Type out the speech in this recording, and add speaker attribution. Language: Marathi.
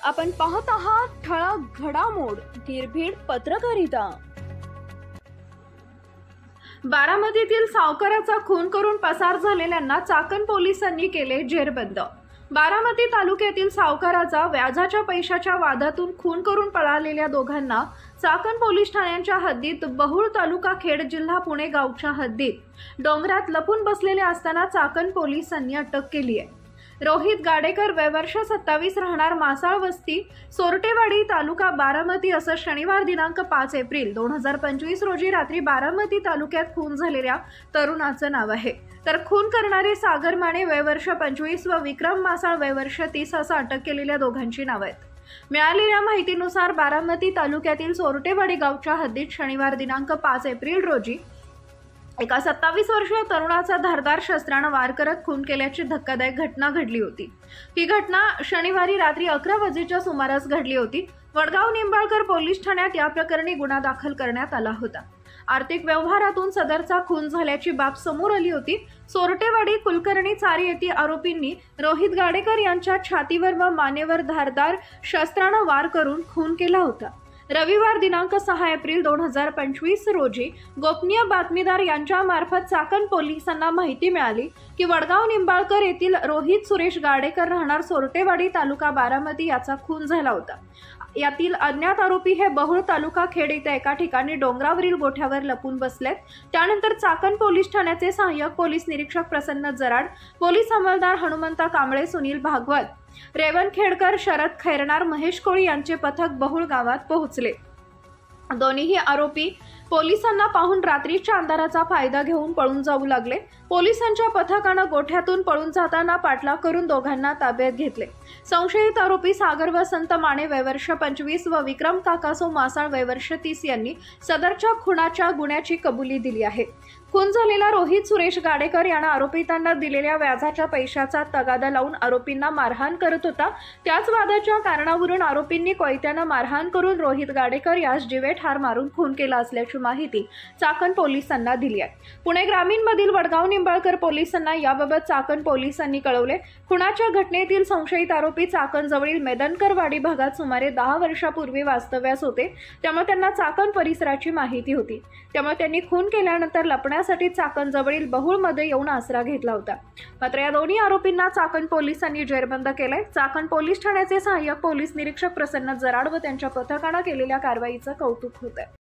Speaker 1: आपण पाहत आहात ठळक घडामोड निर्भीड पत्रकारिता। बारामतीतील सावकाराचा खून करून पसार झालेल्यांना चाकण पोलिसांनी केले जेरबंद। बारामती तालुक्यातील सावकाराचा व्याजाच्या पैशाच्या वादातून खून करून पळालेल्या दोघांना चाकण पोलीस ठाण्याच्या हद्दीत बहुळ तालुका खेड जिल्हा पुणे गावच्या हद्दीत डोंगरात लपून बसलेले असताना चाकण पोलिसांनी अटक केली आहे। रोहित गाडेकर वय वर्ष 27 राहणार मासाळ वस्ती सोरटेवाडी तालुका बारामती असं शनिवार दिनांक 5 एप्रिल 2025 रोजी रात्री बारामती तालुक्यात खून झालेल्या तरुणाचं नाव आहे। तर खून करणारे सागर माने वय वर्ष 25 व विक्रम मासाळ वय वर्ष 30 असं अटक केलेल्या दोघांची नाव आहेत। मिळालेल्या माहितीनुसार बारामती तालुक्यातील सोरटेवाडी गावच्या हद्दीत शनिवार दिनांक 5 एप्रिल रोजी एका 27 वर्षीय तरुणाचा धारदार शस्त्राने वार करत खून केल्याची धक्कादायक घटना घडली होती। ही घटना शनिवारी रात्री 11 वाजेच्या सुमारास घडली होती। वडगाव निंबाळकर पोलीस ठाण्यात या प्रकरणी गुन्हा दाखल करण्यात आला होता। आर्थिक व्यवहारातून सदरचा खून झाल्याची बाब समोर आली होती। सोरटेवाडी कुलकर्णी चारी येथील आरोपींनी रोहित गाडेकर यांच्या छातीवर व मानेवर धारदार शस्त्राने वार करून खून केला होता। रविवार दिनांक 6 एप्रिल 2025 रोजी गोपनीय बातमीदार यांच्या मार्फत चाकण पोलिसांना माहिती मिळाली की वडगाव निंबाळकर येथील रोहित सुरेश गाडेकर राहणार सोरटेवाडी तालुका बारामती याचा खून झाला होता। यातील अज्ञात आरोपी हे बहुळ तालुका खेड येथे एका ठिकाणी डोंगरावरील गोठ्यावर लपून बसलेत। त्यानंतर चाकण पोलीस ठाण्याचे सहाय्यक पोलीस निरीक्षक प्रसन्न जराड, पोलीस अंमलदार हनुमंत कांबळे, सुनील भागवत, रेवण खेडकर, शरद खैरनार, महेश कोळी यांचे पथक बहुळ गावात पोहोचले। दोन्हीही आरोपी पोलिसांना पाहून रात्रीच्या अंधाराचा फायदा घेऊन पळून जाऊ लागले। पोलिसांच्या पथकाने गोठ्यातून पळून जाताना पाठलाग करून दोघांना ताब्यात घेतले। संशयित आरोपी सागर वसंत माने वय वर्ष 25 व विक्रम काकासो मासाळ वय वर्ष 30 यांनी सदरच्या खुनाच्या गुन्ह्याची कबुली दिली आहे। खून झालेला रोहित सुरेश गाडेकर याने आरोपितांना दिलेल्या व्याजाच्या पैशाचा तगादा लावून आरोपींना मारहाण करत होता। त्याच वादाच्या कारणावरून आरोपींनी कोयत्याने मारहाण करून रोहित गाडेकर यास जीवे ठार मारून खून केला असल्याची माहिती चाकण पोलिसांना दिली आहे। पुणे ग्रामीण मधील वडगाव निंबाळकर पोलिसांना याबाबत चाकण पोलिसांनी कळवले। खुनाच्या घटनेतील संशयित आरोपी चाकण जवळील मेदनकरवाडी भागात सुमारे 10 वर्षापूर्वी वास्तव्यास होते, त्यामुळे त्यांना चाकण परिसराची माहिती होती। त्यामुळे त्यांनी खून केल्यानंतर लपण्यासाठी चाकण जवळील बहुळमध्ये येऊन आसरा घेतला होता। मात्र या दोन्ही आरोपींना चाकण पोलिसांनी जेरबंद केले। चाकण पोलीस ठाण्याचे सहाय्यक पोलीस निरीक्षक प्रसन्न जराड व त्यांच्या पथकाने केलेल्या कारवाईचं कौतुक होत आहे।